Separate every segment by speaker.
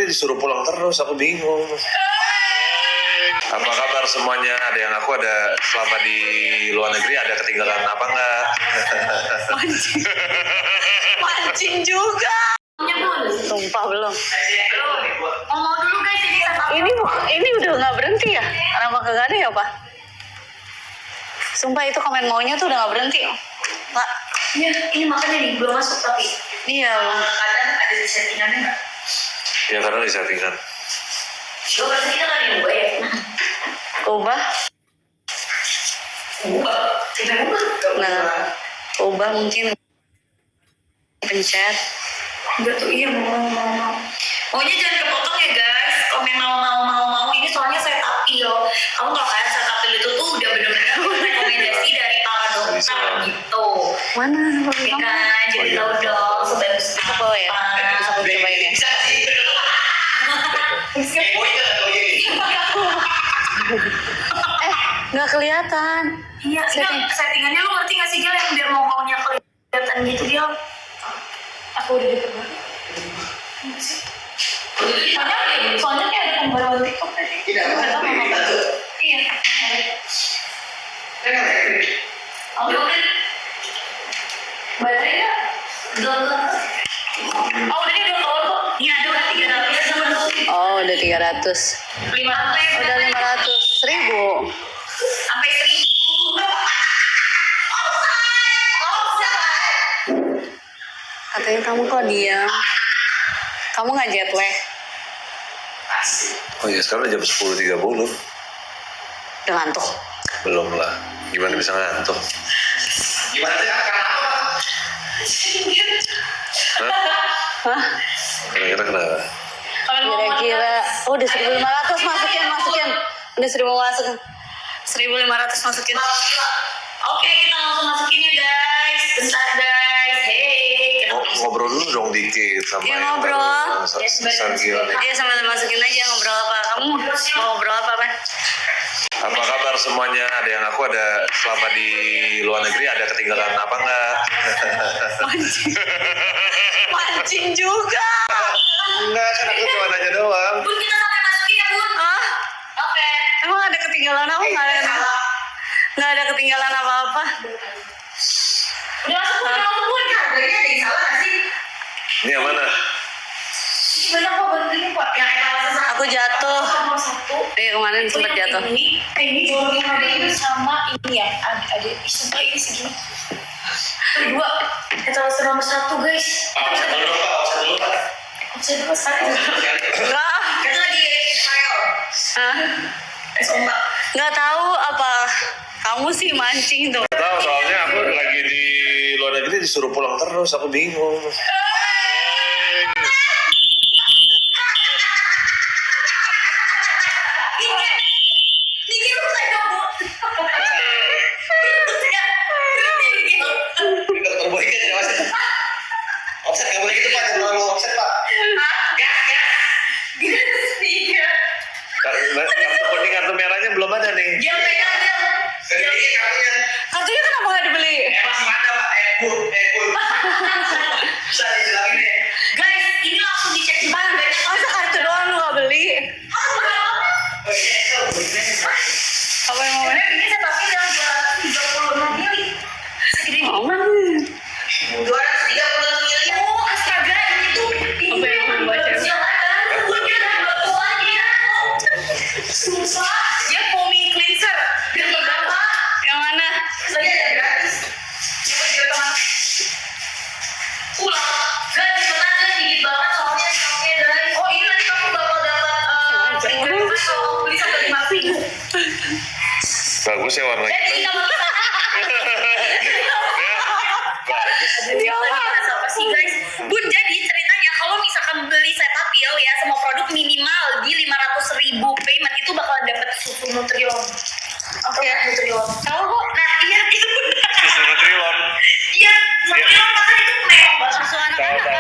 Speaker 1: disuruh pulang terus, aku bingung. Apa kabar semuanya? Ada yang aku ada selama di luar negeri ada ketinggalan apa enggak?
Speaker 2: Mancing. Mancing juga. Sumpah belum.
Speaker 3: Mau dulu guys
Speaker 2: Ini udah nggak berhenti ya? Kenapa kagak ada ya Pak? Sumpah itu komen maunya tuh udah nggak berhenti Pak.
Speaker 3: Iya, ini makanya nih belum masuk tapi.
Speaker 2: Iya.
Speaker 3: Kadang ada di settingannya nggak?
Speaker 1: Ya karena di settingan.
Speaker 3: Coba berarti kita nggak diubah ya?
Speaker 2: Ubah.
Speaker 3: Kita ubah.
Speaker 2: Nah, ubah mungkin pencet.
Speaker 3: Enggak tuh iya mau. Maunya jangan kepotong ya guys. Komen mau ini soalnya saya tapil. Kamu tau kan saya tapil itu tuh udah bener-bener rekomendasi dari para dokter gitu.
Speaker 2: Mana?
Speaker 3: Ya kan, jadi tahu dong sebagus
Speaker 2: Apa ya? Bisa aku cobain ya. Nggak kelihatan.
Speaker 3: Iya, settingannya lu ngerti nggak sih Gil yang biar maunya kelihatan gitu Gil? Aku udah dicoba. Soalnya kayak ada pembaruan TikTok tadi.
Speaker 4: Tidak apa-apa.
Speaker 3: Iya. Baterai nggak? Udah. Oh udah udah keluar kok. Iya ada udah 300.
Speaker 2: Oh, udah 300.
Speaker 3: 500.
Speaker 2: Udah 500.000.
Speaker 3: Sampai 1000.
Speaker 2: Katanya kamu kok diam. Kamu nggak jet lag?
Speaker 1: Oh iya sekarang jam 10.30.
Speaker 2: Udah ngantuk.
Speaker 1: Belum lah. Gimana bisa ngantuk?
Speaker 4: Gimana sih karena apa?
Speaker 2: Hah?
Speaker 1: Kira-kira kenapa?
Speaker 2: Kira-kira udah 1.500 masukin. Udah 1.500 masukin.
Speaker 3: Oke kita langsung masukin ya guys. Bentar guys. Hey.
Speaker 1: Ngobrol dulu dong dikit sama
Speaker 2: Iya,
Speaker 1: yang
Speaker 2: ngobrol.
Speaker 1: Sargil.
Speaker 2: Iya sambil masukin aja ngobrol apa. Kamu mau ngobrol apa Pak?
Speaker 1: Apa kabar semuanya? Ada yang aku ada selama di luar negeri ada ketinggalan apa enggak?
Speaker 2: Mancing. Mancing juga.
Speaker 1: Enggak, kan aku cuma nanya doang.
Speaker 3: Bun kita sampai masukin ya Bun.
Speaker 2: Ah,
Speaker 3: Oke.
Speaker 2: emang ada ketinggalan apa? Nggak ada ketinggalan apa-apa.
Speaker 3: Udah masuk Bun. Harganya ada yang salah nggak sih?
Speaker 1: Ini yang mana?
Speaker 3: Ini banyak kok bentuknya Pak. Yang etalase satu.
Speaker 2: Aku jatuh.
Speaker 3: Sama satu.
Speaker 2: Kemarin sempat jatuh.
Speaker 3: Ini jualnya ada ini sama ini ya. Ada sumpah ini segini. Kedua etalase nomor 1 guys. Saya dulu sekali.
Speaker 2: Enggak.
Speaker 3: Kita lagi trial.
Speaker 2: Hah?
Speaker 3: Ombak.
Speaker 2: Nggak tahu apa. Kamu sih mancing tuh.
Speaker 1: Nggak tahu soalnya aku lagi di luar negeri disuruh pulang terus, aku bingung.
Speaker 4: Offset nggak boleh gitu Pak, jangan terlalu offset Pak.
Speaker 1: Kartu kuning, kartu merahnya belum ada nih.
Speaker 4: Jadi kartunya
Speaker 2: Kartunya kenapa nggak dibeli?
Speaker 4: masih ada Pak. Pur. Bisa dibilangin ya.
Speaker 3: Guys, ini langsung dicek di mana?
Speaker 2: Masa kartu doang lu nggak beli? Apa yang mau?
Speaker 3: Ini saya tapi yang 236 mili. Segini.
Speaker 2: Oh,
Speaker 4: 236 mili.
Speaker 3: Oh, astaga, ini tuh
Speaker 2: Apa yang mau baca?
Speaker 3: Susah. Dia foaming cleanser. Dia berapa?
Speaker 2: Yang mana?
Speaker 3: Saya ada gratis. Pulang. Guys, cepetan guys, dikit banget soalnya stoknya guys. Oh iya, nanti kamu bakal dapat free kalau beli sampai 5.000.
Speaker 1: Bagus ya warna
Speaker 3: Dan ini kamu
Speaker 1: bagus.
Speaker 3: apa sih guys? Bun, jadi ceritanya kalau misalkan beli Cetaphil ya semua produk minimal di 500.000 payment itu bakal dapat susu Nutrilon. Oke, Nutrilon. Tahu kok? Nah, iya itu benar.
Speaker 1: Susu Nutrilon.
Speaker 3: Iya, Nutrilon bahkan itu mewah banget.
Speaker 2: Susu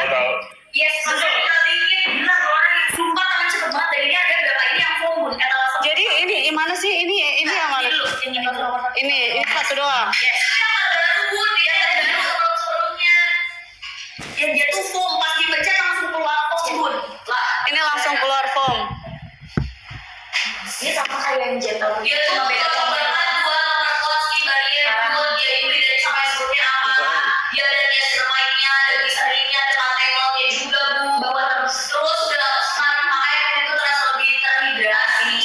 Speaker 1: Tahu.
Speaker 3: Yes, susu dingin. Gila, orang yang sumpah tangan cepet banget. Dan ini ada berapa ini yang foam Bun? Etalase.
Speaker 2: Jadi ini gimana sih? Ini yang mana?
Speaker 3: Ini dulu, yang nomor 1.
Speaker 2: Ini
Speaker 3: Dia cuma beda cobaran dua nomor skin barrier, dua dia beli dari sampai sebelumnya apa? Dia ada niacinamide-nya, ada glycerin-nya, ada pantenolnya juga bu. Terus udah sekarang makanya itu terasa lebih terhidrasi.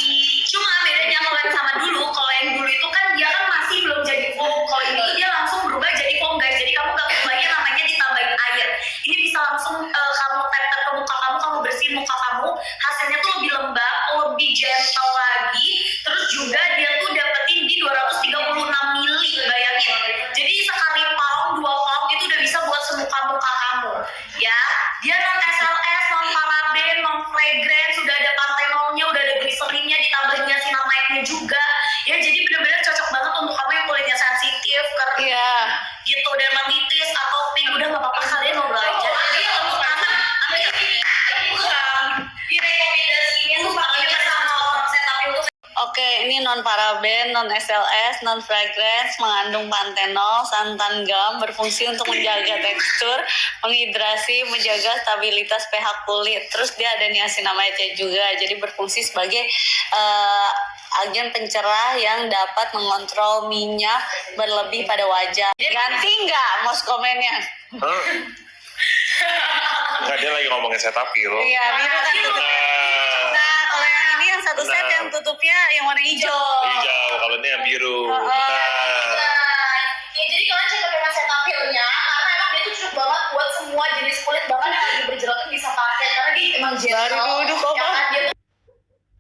Speaker 3: Cuma bedanya kalau yang sama dulu, kalau yang dulu itu kan dia kan masih belum jadi foam. Kalau ini tuh dia langsung berubah jadi foam guys. Jadi kamu gak perlu lagi namanya ditambahin air. Ini bisa langsung kamu tap-tap ke muka kamu bersihin muka kamu. Hasilnya tuh lebih lembab, lebih gentle lagi. Terus juga dia tuh dapetin di 236 mili, bayangin. Jadi sekali palm, 2 palm itu udah bisa buat semuka-muka kamu. Ya, dia non SLS, non paraben, non fragrance, udah ada pantenolnya, udah ada glycerinnya, ditambahin niacinamide-nya juga. Ya, jadi benar-benar cocok banget untuk kamu yang kulitnya sensitif, kering, gitu, dermatitis atau pink. Udah nggak apa-apa, kalian ngobrol aja. Dia untuk aman, ambil ini bukan direkomendasinya tuh pakainya sama orang setup itu.
Speaker 2: Oke, ini non paraben, non SLS, non fragrance, mengandung pantenol, santan gum, berfungsi untuk menjaga tekstur, menghidrasi, menjaga stabilitas pH kulit. Terus dia ada niacinamide juga, jadi berfungsi sebagai agen pencerah yang dapat mengontrol minyak berlebih pada wajah. Ganti nggak mos komennya?
Speaker 1: Enggak, dia lagi ngomongin Cetaphil.
Speaker 2: Iya, biru kan tutupnya. Nah, kalau yang ini yang satu set yang tutupnya yang warna hijau.
Speaker 1: Hijau, kalau ini yang biru.
Speaker 3: Ya jadi kalian cek memang Cetaphil-nya karena emang dia tuh cocok banget buat semua jenis kulit, bahkan yang lagi berjerawat tuh bisa pakai karena dia emang gentle.
Speaker 2: Baru duduk kok,
Speaker 3: Ya kan dia tuh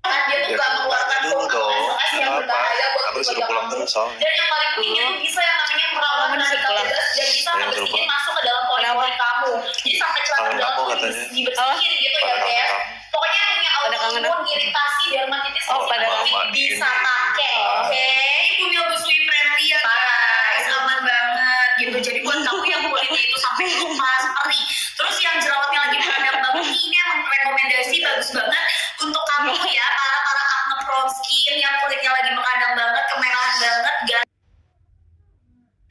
Speaker 1: Ya,
Speaker 3: gak mengeluarkan
Speaker 1: dulu dong.
Speaker 3: yang berbahaya buat
Speaker 1: Aku disuruh pulang terus soalnya.
Speaker 3: Dan yang paling penting itu bisa yang namanya perawatan radikal bebas dan bisa ngebersihin masuk ke dalam pori-pori kamu. Jadi sampai celana
Speaker 1: Kangen
Speaker 3: dalam
Speaker 1: aku
Speaker 3: tuh
Speaker 1: katanya.
Speaker 3: dibersihin gitu ya
Speaker 1: Pada
Speaker 3: guys.
Speaker 1: kangen
Speaker 3: Pokoknya yang punya
Speaker 2: Pada kangen
Speaker 3: autoimun, iritasi, dermatitis,
Speaker 2: pada
Speaker 3: COVID bisa pakai. Oke, punya busui friendly ya guys, aman banget gitu. Jadi buat kamu yang kulitnya itu sampai lepas, perih, terus yang jerawatnya lagi mendadak banget, ini emang rekomendasi bagus banget untuk kamu ya, para acne prone skin yang kulitnya lagi mengadang banget, kemerahan banget,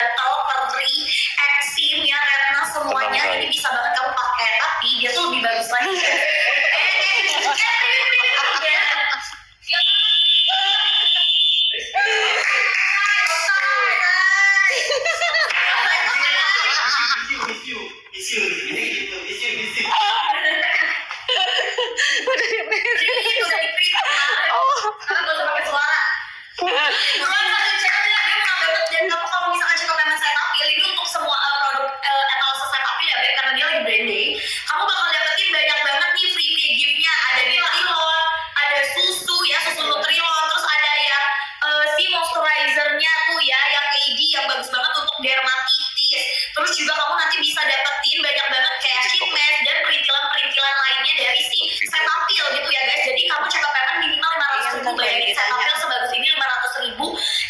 Speaker 3: gatal, perih, eksim, ya, redness, semuanya ini bisa banget kamu pakai. Tapi dia tuh lebih bagus lagi. Kamu bakal dapetin banyak banget nih free gift-nya. Ada Nutrilon, ada susu ya, susu Nutrilon, terus ada yang si moisturizer-nya tuh ya, yang AD yang bagus banget untuk dermatitis. Terus juga kamu nanti bisa dapetin banyak banget kayak sheet mask dan perintilan-perintilan lainnya dari si Cetaphil gitu ya guys. Jadi kamu check up payment minimal 500.000, bayangin Cetaphil sebagus ini 500.000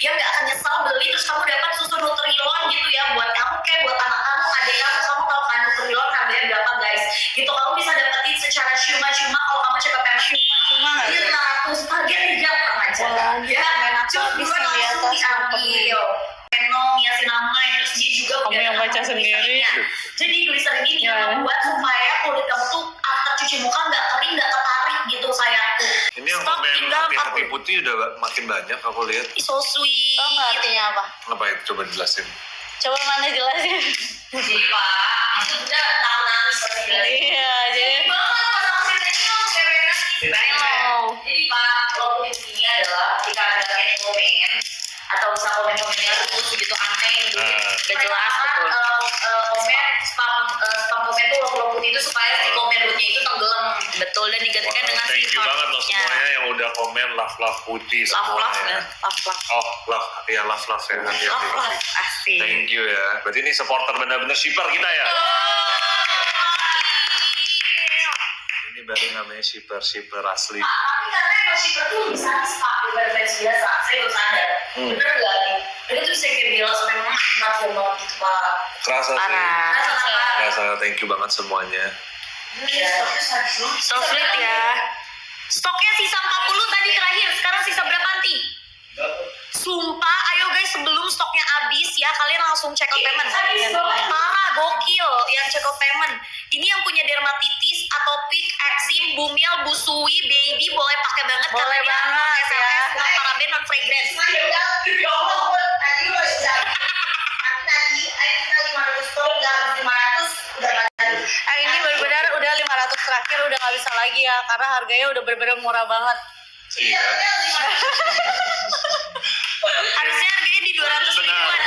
Speaker 3: ya, nggak akan nyesal beli. Terus kamu dapat susu Nutrilon gitu ya, buat kamu kayak buat anak kamu, adik kamu tahu kan Nutrilon harganya berapa guys gitu. Kamu bisa dapetin secara cuma-cuma kalau kamu check up payment
Speaker 2: Cuma nggak
Speaker 3: ini 500 harga 3 orang aja ya, cuma
Speaker 2: bisa
Speaker 3: dua
Speaker 2: di
Speaker 3: langsung
Speaker 2: atas
Speaker 3: diambil. Penol, niacinamide, terus dia juga
Speaker 2: Kamu
Speaker 3: udah
Speaker 2: yang
Speaker 3: ada
Speaker 2: baca sendiri.
Speaker 3: glycerinnya. Jadi glycerin ini
Speaker 2: Ya.
Speaker 3: membuat supaya kulit kamu tuh after cuci muka nggak kering, nggak ketarik gitu sayangku.
Speaker 1: Ini yang
Speaker 3: Stok
Speaker 1: komen
Speaker 3: tinggal
Speaker 1: hati
Speaker 3: 40.
Speaker 1: putih udah makin banyak aku lihat.
Speaker 3: So sweet.
Speaker 2: Tau nggak artinya apa?
Speaker 1: Apa itu, coba jelasin.
Speaker 2: Coba mana jelasin.
Speaker 3: Jadi pak, itu udah tahu nangis pasti jelasin.
Speaker 2: Iya, jadi
Speaker 3: Banget pas aku sensitif cewek nangis. Jadi pak, kalau kulit ini adalah ketika ada kayak komen atau bisa komen-komennya terus gitu aneh gitu. Gak jelas betul. Komen spam komen tuh logo putih itu supaya si komen rootnya itu tenggelam. Betul, dan digantikan dengan
Speaker 1: Thank you banget loh
Speaker 3: sifatnya.
Speaker 1: semuanya yang udah komen love putih
Speaker 3: Love
Speaker 1: semuanya.
Speaker 3: love.
Speaker 1: Oh, love ya, love ya, hati-hati.
Speaker 3: Love asli.
Speaker 1: Thank you ya. Berarti ini supporter benar-benar shipper kita ya. Ini baru namanya shipper asli.
Speaker 3: Tapi karena emang shipper tuh lebih sadis pak daripada fans biasa, saya baru sadar. Bener gak nih? Mereka tuh bisa kayak bilang sampai mati banget gitu pak.
Speaker 1: Kerasa sih.
Speaker 3: Rasa apa?
Speaker 1: Kerasa, thank you banget semuanya.
Speaker 3: Iya. So sweet ya. Stoknya sisa 40 tadi terakhir, sekarang sisa berapa nanti? Sumpah, ayo guys sebelum stoknya habis ya kalian langsung check out payment.
Speaker 2: habis banget.
Speaker 3: Parah, gokil yang check out payment. Ini yang punya dermatitis, atopik, eksim, bumil, busui, baby boleh pakai banget.
Speaker 2: Boleh
Speaker 3: karena dia
Speaker 2: banget,
Speaker 3: SLS,
Speaker 2: ya.
Speaker 3: non paraben, non fragrance.
Speaker 4: Cuma ya udah, ya Allah, tadi lu masih jalan. Tapi tadi, ayo kita 500 stok, udah 500, udah nggak ada.
Speaker 2: Ini benar-benar udah 500 terakhir udah nggak bisa lagi ya karena harganya udah benar-benar murah banget.
Speaker 1: Iya.
Speaker 3: Harusnya harganya di 200 ribuan.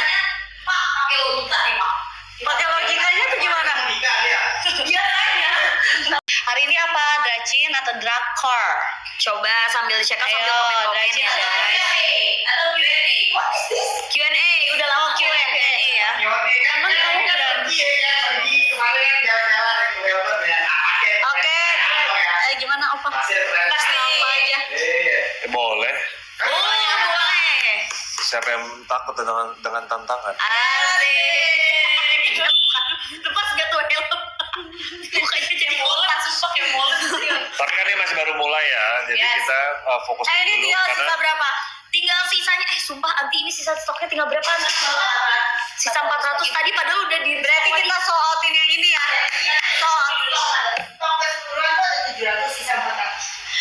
Speaker 4: Pak, pakai logika nih, Pak.
Speaker 2: Pakai logikanya tuh gimana?
Speaker 4: Logika dia.
Speaker 3: Iya kan ya.
Speaker 2: Hari ini apa? Dracin atau Drakor?
Speaker 3: Coba sambil check out sambil
Speaker 2: Ayo,
Speaker 3: komen-komen
Speaker 2: Dracin
Speaker 3: ya
Speaker 2: atau
Speaker 3: guys.
Speaker 4: Atau Q&A. What is this?
Speaker 3: Q&A udah lama Q&A ya.
Speaker 4: Q&A kan,
Speaker 2: Emang kamu
Speaker 4: kan
Speaker 2: udah-
Speaker 4: pergi ya, kan pergi kemarin kan jalan-jalan ke Melbourne ya. Ah, pakai
Speaker 2: Oke, gimana Opa?
Speaker 4: pasir friend.
Speaker 2: Pasti apa aja?
Speaker 4: Iya.
Speaker 1: Boleh.
Speaker 3: Oh, boleh.
Speaker 1: Siapa yang takut dengan tantangan?
Speaker 3: Asik. Lepas gak tuh helm? Bukannya jadi molen, sumpah kayak molen.
Speaker 1: Tapi kan ini masih baru mulai ya, jadi
Speaker 3: Yes.
Speaker 1: kita fokus
Speaker 2: Ini
Speaker 1: dulu
Speaker 2: tinggal
Speaker 1: karena
Speaker 2: sisa berapa?
Speaker 3: Tinggal sisanya, sumpah anti ini sisa stoknya tinggal berapa? Sisa 400 tadi padahal udah di
Speaker 2: Berarti kita sold outin yang ini ya? Sold.
Speaker 4: Stok keseluruhan tuh ada 700 sisa 400.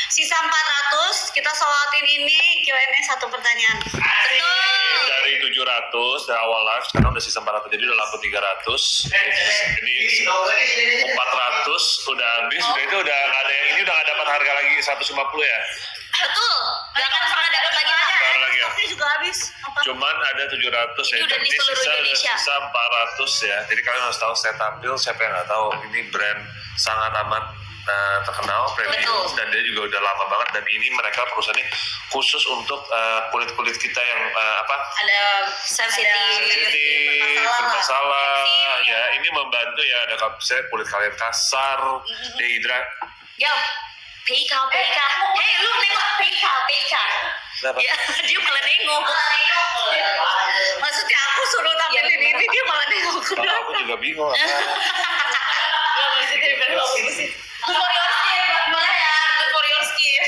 Speaker 2: Sisa 400, kita sold outin ini Q&A satu pertanyaan.
Speaker 3: Betul.
Speaker 1: dari 700 dari awal live sekarang udah sisa 400 jadi udah laku 300 ini 400 udah habis udah itu udah nggak ada yang ini udah nggak dapat harga lagi 150 ya
Speaker 3: Betul. Gak akan pernah dapat lagi
Speaker 2: Ada,
Speaker 1: Sekarang lagi ya.
Speaker 2: stoknya juga habis. Apa?
Speaker 1: cuman ada 700 ya
Speaker 3: Ini udah di
Speaker 1: jadi
Speaker 3: seluruh Indonesia.
Speaker 1: sisa 400 ya jadi kalian harus tahu saya tampil siapa yang nggak tahu ini brand sangat amat terkenal premium
Speaker 3: Betul.
Speaker 1: dan dia juga udah lama banget dan ini mereka perusahaannya khusus untuk kulit-kulit kita yang
Speaker 3: Ada sensitif.
Speaker 1: sensitif, bermasalah, ya ini membantu ya ada saya kulit kalian kasar, dehidrat.
Speaker 3: Yo, PK. Hey, lu nengok PK.
Speaker 1: Kenapa?
Speaker 3: Ya, dia malah nengok.
Speaker 2: Maksudnya aku suruh tampilin
Speaker 3: Iya,
Speaker 2: ini, dia malah nengok.
Speaker 1: Kalau aku juga bingung.
Speaker 2: Ya, maksudnya dia bilang bagus sih.
Speaker 3: Good for your skin, gimana ya? Good for your skin.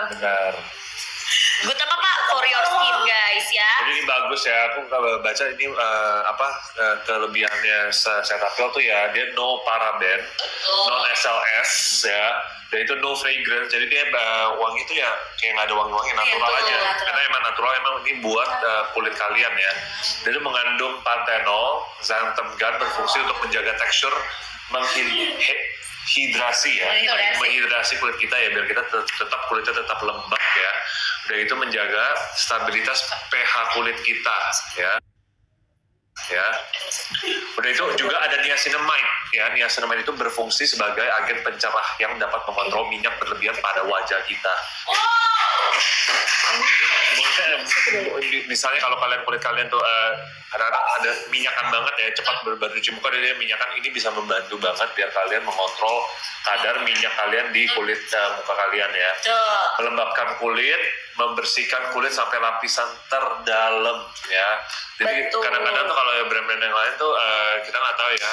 Speaker 1: Benar.
Speaker 3: Good apa Pak? For your skin guys ya.
Speaker 1: Jadi ini bagus ya. Aku baca ini kelebihannya Cetaphil tuh ya dia no paraben, non SLS ya. Dan itu no fragrance. Jadi dia wangi itu ya kayak nggak ada wangi-wangi natural
Speaker 3: betul,
Speaker 1: aja.
Speaker 3: natural.
Speaker 1: Karena emang natural emang ini buat kulit kalian ya. Jadi mengandung panthenol, xanthan gum berfungsi untuk menjaga tekstur hidrasi ya, menghidrasi kulit kita ya biar kita tetap kulitnya tetap lembab ya. Udah itu menjaga stabilitas pH kulit kita ya. Ya. Udah itu juga ada niacinamide ya. Niacinamide itu berfungsi sebagai agen pencerah yang dapat mengontrol minyak berlebihan pada wajah kita. Misalnya kalau kulit kalian tuh kadang-kadang ada minyakan banget ya, cepat bercuci muka dari minyakan ini bisa membantu banget biar kalian mengontrol kadar minyak kalian di kulit muka kalian ya. Melembabkan kulit, membersihkan kulit sampai lapisan terdalam ya. Jadi
Speaker 3: Betul.
Speaker 1: kadang-kadang tuh kalau brand-brand yang lain tuh kita nggak tahu ya.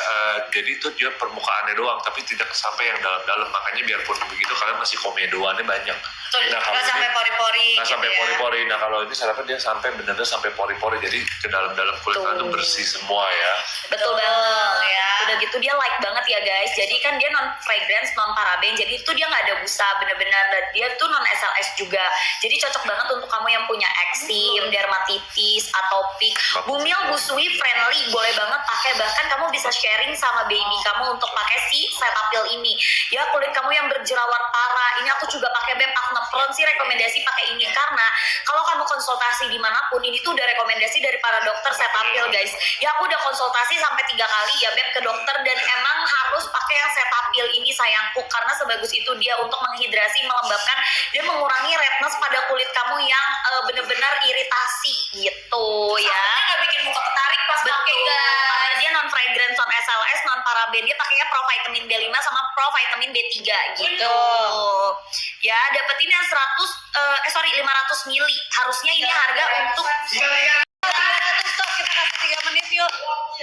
Speaker 1: Jadi itu dia permukaannya doang, tapi tidak sampai yang dalam-dalam. Makanya biarpun begitu kalian masih komedoannya banyak. Nah kalau
Speaker 2: Nggak sampai
Speaker 1: ini-
Speaker 2: pori-pori.
Speaker 1: Nah,
Speaker 2: gitu
Speaker 1: sampai
Speaker 2: ya.
Speaker 1: pori-pori. Nah kalau ini saya dia sampai benar-benar sampai pori-pori. Jadi ke dalam-dalam kulit kalian tuh bersih semua ya.
Speaker 3: Betul banget
Speaker 2: ya.
Speaker 3: Udah gitu dia light banget ya guys. Jadi kan dia non fragrance, non paraben. Jadi itu dia nggak ada busa bener-bener dan dia tuh non SLS juga. Jadi cocok banget untuk kamu yang punya eksim, dermatitis, atopik, bumil, busui, friendly. Boleh banget pakai. Bahkan kamu bisa sharing sama baby kamu untuk pakai si Cetaphil ini. Ya kulit kamu yang berjerawat parah. Ini aku juga pakai Beb acne prone sih rekomendasi pakai ini karena kalau kamu konsultasi dimanapun ini tuh udah rekomendasi dari para dokter Cetaphil guys. Ya aku udah konsultasi sampai 3 kali ya Beb ke dokter dan emang harus pakai yang Cetaphil ini sayangku karena sebagus itu dia untuk menghidrasi, melembabkan dan mengurangi redness pada kulit kamu yang bener-bener iritasi gitu ya. Nggak bikin muka ketarik pas pakai guys. Karena dia non fragrance, non SLS, non paraben. Dia pakainya provitamin B5 sama provitamin B3 gitu. Ya dapetin yang 500 mili. Harusnya ini harga untuk
Speaker 2: 300 stok, kita kasih 3 menit yuk.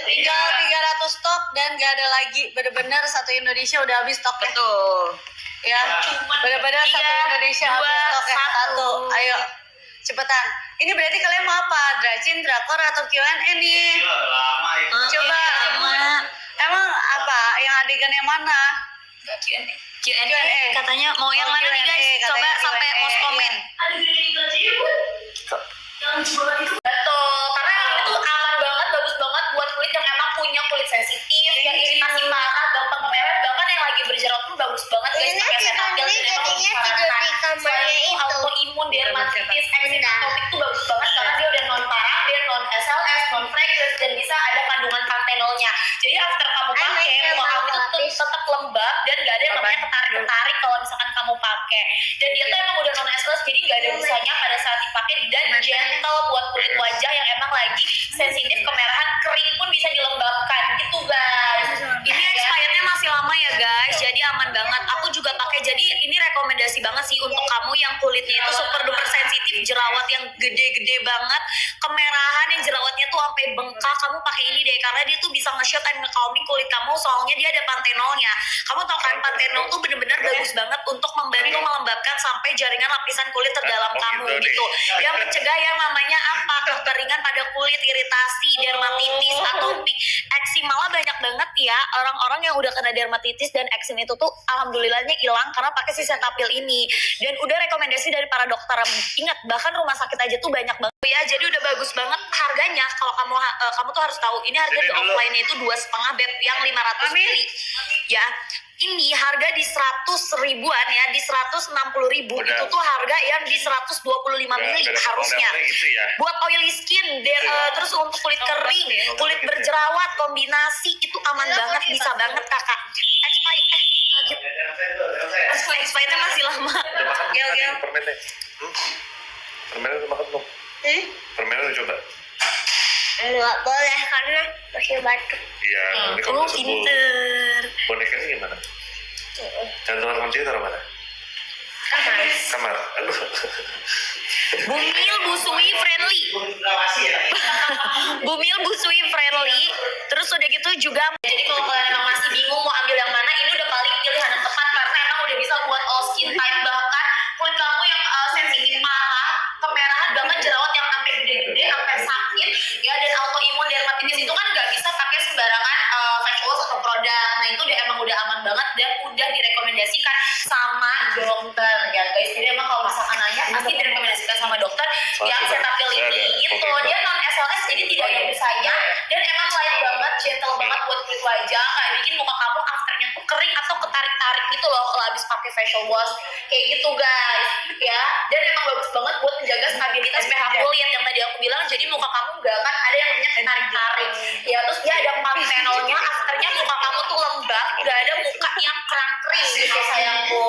Speaker 2: Tinggal 300 stok dan gak ada lagi. Bener-bener satu Indonesia udah habis stoknya.
Speaker 3: betul.
Speaker 2: Ya, bener-bener satu
Speaker 3: 3,
Speaker 2: Indonesia
Speaker 3: 2,
Speaker 2: habis stoknya.
Speaker 3: 1.
Speaker 2: Satu, ayo. Cepetan. Ini berarti kalian mau apa? Dracin, drakor, atau Q&A nih? Coba. Emang apa? Yang adegan yang mana?
Speaker 3: Q&A katanya mau yang mana nih guys?
Speaker 2: Q&A,
Speaker 3: Coba
Speaker 2: katanya
Speaker 3: sampai
Speaker 2: Q&A,
Speaker 3: mau komen. Betul, karena emang itu aman banget, bagus banget buat kulit yang emang punya kulit sensitif, yang iritasi parah, gampang merah, bahkan yang lagi berjerawat pun bagus banget guys pakai Cetaphil dan emang disarankan. Selain itu autoimun, dermatitis, eczema, atopik itu bagus banget karena dia udah non paraben, non SLS, non fragrance dan bisa ada kandungan pantenolnya. Jadi after kamu pakai, muka kamu itu tetap lembab dan gak ada yang namanya ketarik-ketarik kalau misalkan kamu pakai. Dan dia tuh emang udah non SLS jadi gak ada busanya pada saat dipakai dan gentle buat kulit wajah yang emang lagi sensitif kemerahan, kering pun bisa dilembabkan gitu guys. Ini expirednya masih lama ya guys, jadi aman banget. Aku juga pakai, jadi ini rekomendasi banget sih untuk kamu yang kulitnya itu super duper sensitif, jerawat yang gede-gede banget, kemerahan yang jerawatnya tuh sampai bengkak. Kamu pakai ini deh karena dia tuh bisa nge-shot and nge-calming kulit kamu, soalnya dia ada pantenolnya. Kamu tau kan pantenol tuh bener-bener bagus banget untuk membantu melembabkan sampai jaringan lapisan kulit terdalam kamu gitu. Yang mencegah yang namanya apa? Kekeringan pada kulit, iritasi, dermatitis, atopik, eksim. Malah banyak banget ya orang-orang yang udah kena dermatitis dan eksim itu tuh alhamdulillahnya hilang karena pakai si Cetaphil ini. Dan udah rekomendasi dari para dokter. Ingat, bahkan rumah sakit aja tuh banyak banget ya. Jadi udah bagus banget harganya. Kalau kamu tuh harus tahu, ini harga di offline-nya itu 2,5 beb yang 500 mili. Ya, ini harga di 100 ribuan ya, di 160 ribu. Itu tuh harga yang di 125 mili harusnya.
Speaker 1: Gitu ya.
Speaker 3: Buat oily skin, terus untuk kulit kering, kulit berjerawat, kombinasi itu aman banget, bisa banget kakak. Expirednya masih lama.
Speaker 1: Udah makan permennya? Permennya udah makan belum? Permennya udah coba?
Speaker 4: Nggak boleh karena masih batuk.
Speaker 1: Iya, nanti kamu sembuh.
Speaker 3: Pinter.
Speaker 1: Bonekanya gimana? Cantongan kunci taruh mana? Kamar. Aduh.
Speaker 3: Bumil busui friendly. Bumil busui friendly. Terus udah gitu juga. Jadi kalau kalian emang masih bingung mau ambil yang mana, ini udah paling pilihan yang tepat karena emang udah bisa buat all skin type, bahkan kulit kamu yang sensitif parah, kemerahan, bahkan jerawat yang sampai gede-gede, sampai sakit, ya, dan autoimun dermatitis itu kan nggak bisa pakai sembarangan face wash atau produk. Nah itu emang udah aman banget dan udah direkomendasikan sama dokter ya guys. Jadi emang kalau misalkan nanya pasti direkomendasikan sama dokter yang Cetaphil ini gitu. Dia non SLS jadi tidak ada busanya dan emang light banget, gentle banget buat kulit wajah, kayak bikin muka kamu afternya tuh kering atau ketarik-tarik gitu loh kalau habis pakai facial wash kayak gitu guys ya. Dan emang bagus banget buat menjaga stabilitas pH kulit yang tadi aku bilang, jadi muka kamu nggak akan ada yang namanya ketarik-tarik ya. Terus dia ada pantenolnya, afternya muka kamu tuh lembab, nggak ada muka yang kering gitu sayangku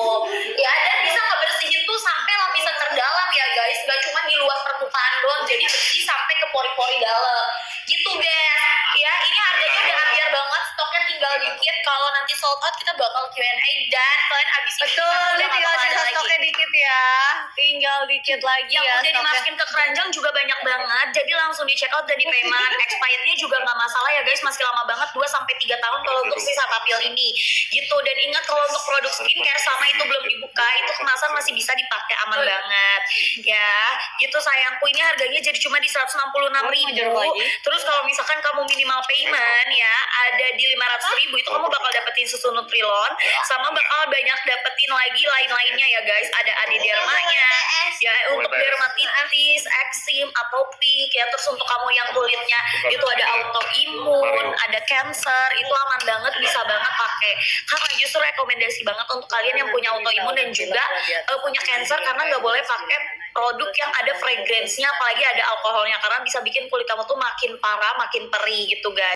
Speaker 3: ya. Dan bisa ngebersihin tuh sampai lapisan terdalam ya guys, nggak cuma di luar permukaan doang, jadi bersih sampai ke pori-pori dalam gitu guys ya. Ini harganya udah ambiar banget, stoknya tinggal dikit. Kalau nanti sold out kita bakal Q&A dan kalian abis ini
Speaker 2: Betul, ini tinggal sisa stoknya dikit ya. Tinggal dikit lagi
Speaker 3: yang
Speaker 2: ya
Speaker 3: udah dimasukin ke keranjang juga banyak banget, jadi langsung di check out dan di payment. Expirednya juga nggak masalah ya guys, masih lama banget, 2-3 tahun kalau untuk si Cetaphil ini gitu. Dan ingat kalau untuk produk skincare sama itu belum dibuka, itu kemasan masih bisa dipakai aman banget ya gitu sayangku. Ini harganya jadi cuma di 166.000. Terus kalau misalkan kamu minimal payment ya ada di 500.000, itu kamu bakal dapetin susu Nutrilon sama bakal banyak dapetin lagi lain-lainnya ya guys. Ada adidermanya ya untuk dermatitis, eksim, atopik ya. Terus untuk kamu yang kulitnya itu ada autoimun, ada cancer, itu aman banget, bisa banget pakai. Karena justru rekomendasi banget untuk kalian yang punya autoimun dan juga punya cancer, karena nggak boleh pakai produk yang ada fragrance-nya apalagi ada alkoholnya, karena bisa bikin kulit kamu tuh makin parah, makin perih gitu guys.